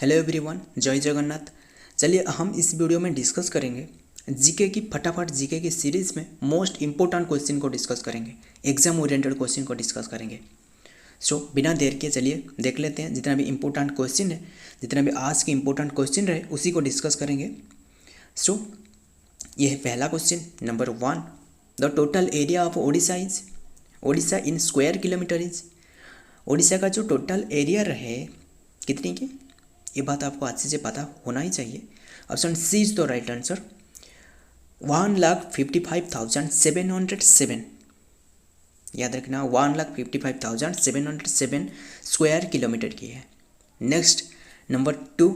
Hello everyone, जय जगन्नाथ। चलिए हम इस वीडियो में डिस्कस करेंगे जीके की फटाफट जीके की सीरीज़ में मोस्ट इंपॉर्टेंट क्वेश्चन को डिस्कस करेंगे, एग्जाम ओरिएंटेड क्वेश्चन को डिस्कस करेंगे। सो बिना देर के चलिए देख लेते हैं जितना भी इंपॉर्टेंट क्वेश्चन है, जितना भी आज के इंपॉर्टेंट क्वेश्चन रहे उसी को डिस्कस करेंगे। सो ये है पहला question number 1। The total area of Odisha is, Odisha in square kilometre is, Odisha का जो टोटल एरिया रहे कितनी की, ये बात आपको अच्छे से पता होना ही चाहिए। Option C is the right answer 1,55,707। याद रखना 1,55,707 स्क्वायर किलोमीटर की है। Next number 2,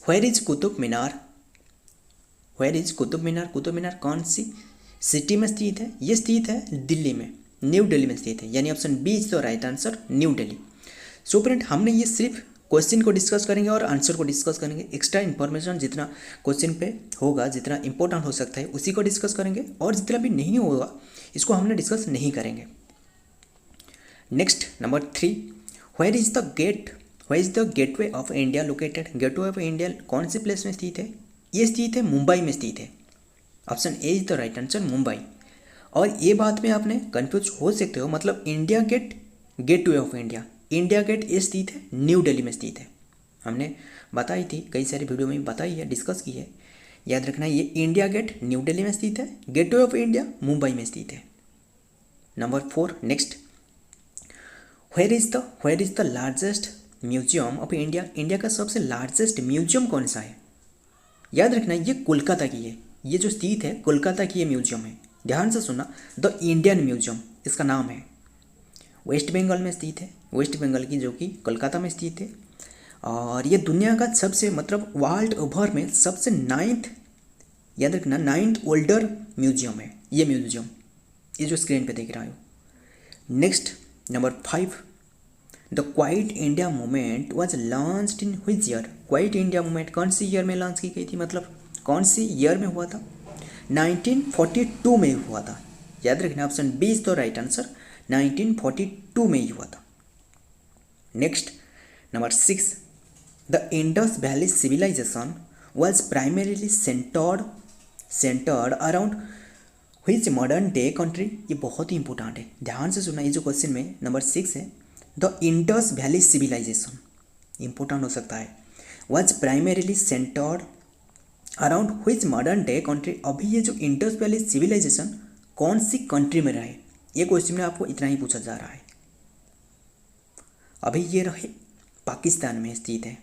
where is Qutub Minar, where is Qutub Minar, Qutub Minar कौन सी सिटी में स्थित है? ये स्थित है दिल्ली में, न्यू दिल्ली में स्थित है, यानी option B is the right answer New Delhi. So friend हमने ये सिर्फ क्वेश्चन को डिस्कस करेंगे और आंसर को डिस्कस करेंगे। एक्स्ट्रा इन्फॉर्मेशन जितना क्वेश्चन पे होगा, जितना इंपॉर्टेंट हो सकता है उसी को डिस्कस करेंगे, और जितना भी नहीं होगा इसको हमने डिस्कस नहीं करेंगे। Next number 3, where is the gate, where is the gateway of India located, gateway of India कौन से प्लेस में स्थित है? ये स्थित है मुंबई में स्थित है। Option A is the right answer Mumbai. और ये बात में आपने कन्फ्यूज हो सकते हो, मतलब India gate, gateway of India, India gate ये स्थित है न्यू दिल्ली में स्थित है। हमने बताई थी, कई सारे वीडियो में बताई है, डिस्कस की है। याद रखना ये इंडिया गेट न्यू दिल्ली में स्थित है, गेटवे ऑफ इंडिया मुंबई में स्थित है। Number 4 next, where is the largest museum of India, India का सबसे लार्जेस्ट म्यूजियम कौन सा है? याद रखना ये कोलकाता की है, ये जो स्थित है कोलकाता की ये म्यूजियम है। ध्यान से सुनना, द इंडियन म्यूजियम इसका नाम है। वेस्ट बंगाल में स्थित है, वेस्ट बंगाल की जो कि कोलकाता में स्थित है। और ये दुनिया का सबसे, मतलब वर्ल्ड ओवर में सबसे 9th, याद रखना 9th ओल्डर म्यूजियम है ये म्यूजियम, ये जो स्क्रीन पे देख रहा हो। Next number 5, the quite India movement was launched in which year, quite India movement कौन सी ईयर में लॉन्च की गई थी, मतलब कौन सी ईयर में हुआ था? 1942 में हुआ था। याद रखना option B is the right answer 1942 में ही हुआ था। Next number 6, the Indus valley civilisation was primarily centred around which modern day country, ये बहुत ही इंपॉर्टेंट है, ध्यान से सुनना। ये जो क्वेश्चन में नंबर 6 है, the Indus valley civilisation important हो सकता है, was primarily centred around which modern day country. अभी ये जो इंडस वैली सिविलाइजेशन कौन सी कंट्री में रहे, ये क्वेश्चन में आपको इतना ही पूछा जा रहा है। अभी ये रहे पाकिस्तान में स्थित है,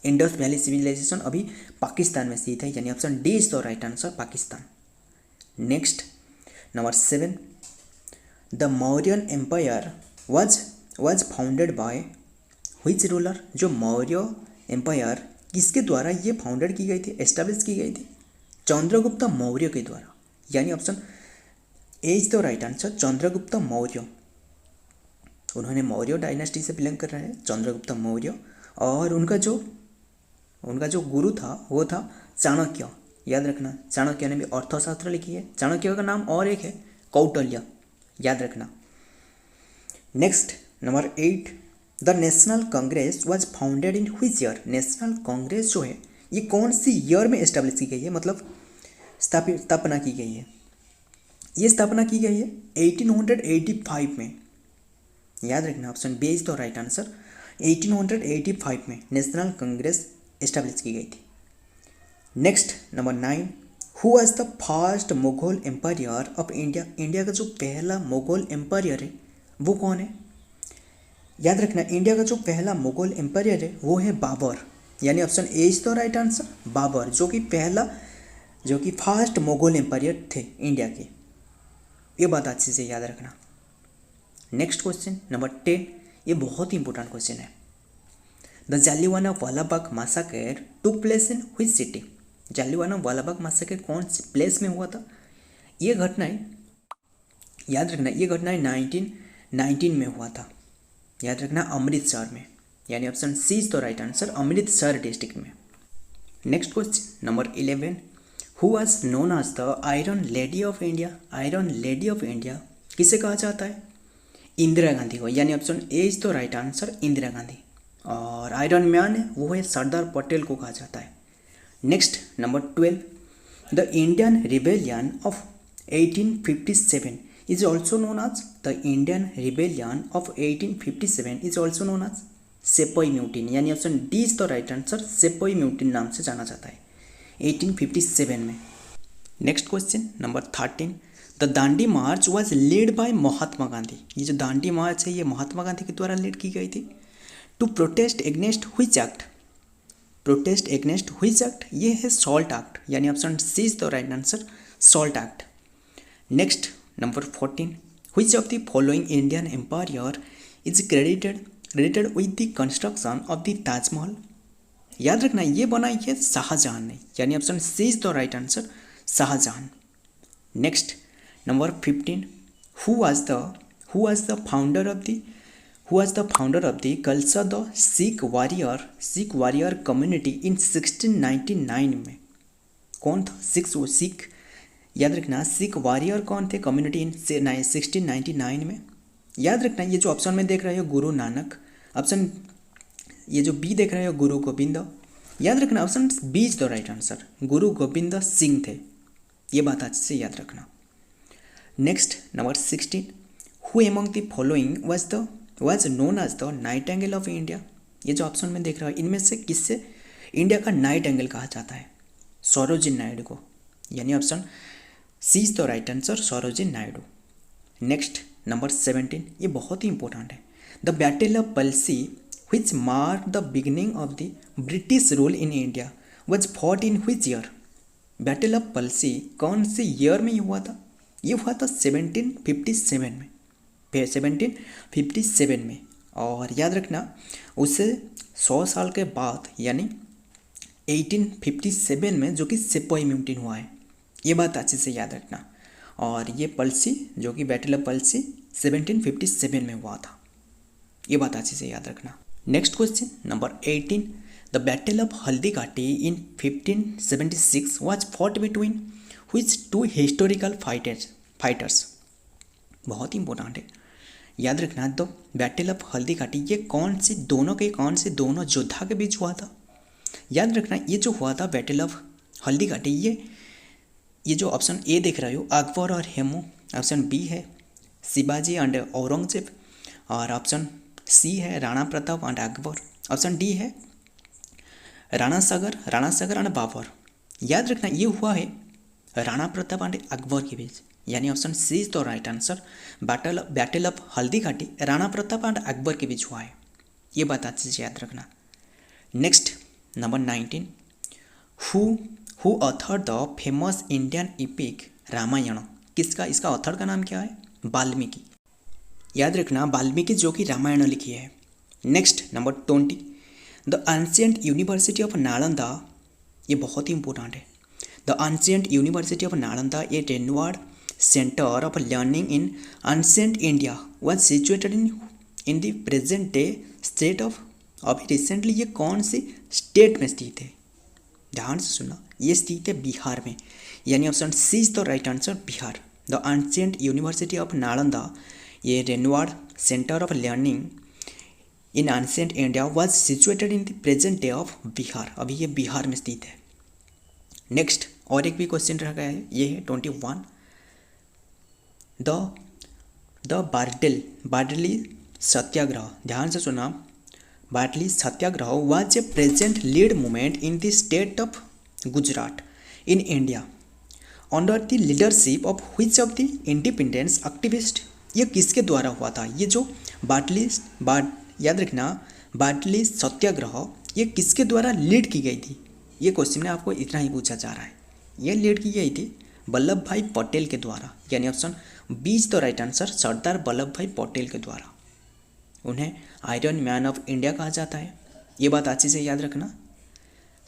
इंडस वैली सिविलाइजेशन अभी पाकिस्तान में स्थित है, यानी option D is the right answer Pakistan. Next number 7, the Mauryan empire was founded by which ruler, जो मौर्य एम्पायर किसके द्वारा ये फाउंडेड की गई थी, एस्टेब्लिश की गई थी? चंद्रगुप्त मौर्य के द्वारा, यानी option A is the right answer Chandragupta Maurya. उन्होंने मौर्य डायनेस्टी से बिलोंग कर रहे हैं, चंद्रगुप्त मौर्य। और उनका जो गुरु था वो था चाणक्य। याद रखना चाणक्य ने भी अर्थशास्त्र लिखी है। चाणक्य का नाम और एक है कौटिल्य, याद रखना। Next number 8, the national Congress was founded in which year, national Congress जो है ये कौन सी ईयर में एस्टेब्लिश की गई है, मतलब स्थापना की गई है? ये स्थापना की गई है 1885 में। याद रखना option B is the right answer 1885 में नेशनल कांग्रेस एस्टेब्लिश की गई थी। Next number 9, who was the first Mughal empire of India, India का जो पहला मुगल एम्पायर है वो कौन है? याद रखना इंडिया का जो पहला मुगल एम्पायर है वो है बाबर, यानी option A is the right answer Babur, जो कि फर्स्ट मुगल एम्पायर थे इंडिया के। ये बात अच्छे से याद रखना। नेक्स्ट क्वेश्चन नंबर 10, ये बहुत ही इंपॉर्टेंट क्वेश्चन है। The Jallianwala Bagh massacre took place in which city, Jallianwala Bagh massacre कौन सी प्लेस में हुआ था? ये घटनाएं याद रखना, ये घटनाएं 1919 में हुआ था। याद रखना अमृतसर में, यानी option C is the right answer Amritsar district में। Next question number 11, who was known as the iron lady of India, iron lady of India किसे कहा जाता है? इंदिरा गांधी को, यानी option A is the right answer Indira Gandhi. और आयरन मैन है वो है सरदार पटेल को कहा जाता है। Next number 12, the Indian rebellion of 1857 is also known as the Indian Rebellion of 1857 is also known as sepoy mutiny, यानी option D is the right answer. Sepoy mutiny नाम से जाना जाता है 1857 में। Next question number 13, the Dandi march was lead by Mahatma Gandhi. ये जो दांडी मार्च है ये महात्मा गांधी के द्वारा लीड की गई थी। To protest against which act, protest against which act, ये है सॉल्ट एक्ट, यानी option C is the right answer, salt act. Next number 14, which of the following Indian empire is credited with the construction of the Taj Mahal. याद रखना ये बनाई है शाहजहां ने, यानी option C is the right answer, Shah Jahan. Next number 15, who was the founder of the Khalsa the Sikh warrior community in 1699 में। कौन था सिख, याद रखना सिख वॉरियर कौन थे कम्युनिटी इन 1699 में। याद रखना ये जो ऑप्शन में देख रहे हो गुरु नानक, ऑप्शन ये जो बी देख रहे हो गुरु गोविंद, याद रखना option B is the right answer, Guru Gobind Singh थे, ये बात अच्छे से याद रखना। Next number 16, who among the following was known as the nightingale of India. ये जो ऑप्शन में देख रहा हो इनमें से किससे इंडिया का नाइटिंगेल कहा जाता है? सरोजिनी नायडू को, यानी option C is the right answer, Sarojini Naidu. Next number 17, ये बहुत ही इंपॉर्टेंट है। The battle of Plassey which marked the beginning of the British rule in India was fought in which year? Battle of palsy कौन से ईयर में हुआ था? ये हुआ था 1757 में, 1757 में। और याद रखना उससे 100 साल के बाद यानी 1857 में जो कि सेपोई म्यूटिन हुआ है, ये बात अच्छे से याद रखना। और ये पल्सी जो कि बैटल ऑफ पल्सी 1757 में हुआ था, ये बात अच्छे से याद रखना। Next question number 18, the battle of Haldighati in 1576 was fought between which two historical fighters. बहुत ही इंपॉर्टेंट है, याद रखना। द बैटल ऑफ हल्दीघाटी ये कौन से दोनों योद्धा के बीच हुआ था? याद रखना ये जो हुआ था बैटल ऑफ हल्दीघाटी ये जो ऑप्शन ए देख रहे हो अकबर और हेमू, ऑप्शन बी है शिवाजी एंड औरंगजेब, और ऑप्शन सी है Rana Pratap and Akbar, option D है राणा सागर एंड बाबर। याद रखना ये हुआ है राणा प्रताप एंड अकबर के बीच, यानी option C is the right answer. Battle of Haldighati Rana Pratap and Akbar के बीच हुआ है, ये बात अच्छे से याद रखना। Next number 19, who author the famous Indian epic Ramayana. इसका ऑथर का नाम क्या है? वाल्मीकि। याद रखना वाल्मीकि जो कि रामायण लिखी है। Next number 20, the ancient university of Nalanda, ये बहुत ही इंपॉर्टेंट है। The ancient university of Nalanda a renowned centre of learning in ancient India was situated in the present day state of. अभी रिसेंटली ये कौन सी स्टेट में स्थित है? ध्यान से सुनना, ये स्थित है बिहार में, यानी option C is the right answer, Bihar. The ancient university of Nalanda ये renowned centre of learning in ancient India was situated in the present day of Bihar. अभी ये बिहार में स्थित है। नेक्स्ट और एक भी क्वेश्चन रह गया है, ये है 21, द बार्डली सत्याग्रह। ध्यान से सुना, Bardoli Satyagraha was a peasant led movement in the state of Gujarat in India under the leadership of which of the independence activist. ये किसके द्वारा हुआ था? ये जो याद रखना बार्डली सत्याग्रह ये किसके द्वारा लीड की गई थी? ये क्वेश्चन में आपको इतना ही पूछा जा रहा है। ये लीड की गई थी वल्लभ भाई पटेल के द्वारा, यानी option B is the right answer, Sardar Vallabh bhai Patel के द्वारा। उन्हें आयरन मैन ऑफ इंडिया कहा जाता है, ये बात अच्छे से याद रखना।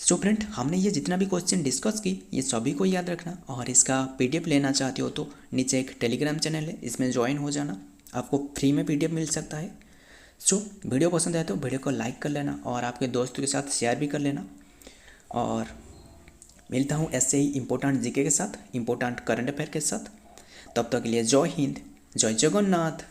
सो फ्रेंड, हमने ये जितना भी क्वेश्चन डिस्कस की ये सभी को याद रखना, और इसका पीडीएफ लेना चाहते हो तो नीचे एक टेलीग्राम चैनल है, इसमें ज्वाइन हो जाना, आपको फ्री में पीडीएफ मिल सकता है। सो वीडियो पसंद आए तो वीडियो को लाइक कर लेना और आपके दोस्तों के साथ शेयर भी कर लेना। और मिलता हूँ ऐसे ही इम्पोर्टेंट जीके के साथ, इम्पोर्टेंट करंट अफेयर के साथ। तब तक के लिए जय हिंद, जय जगन्नाथ।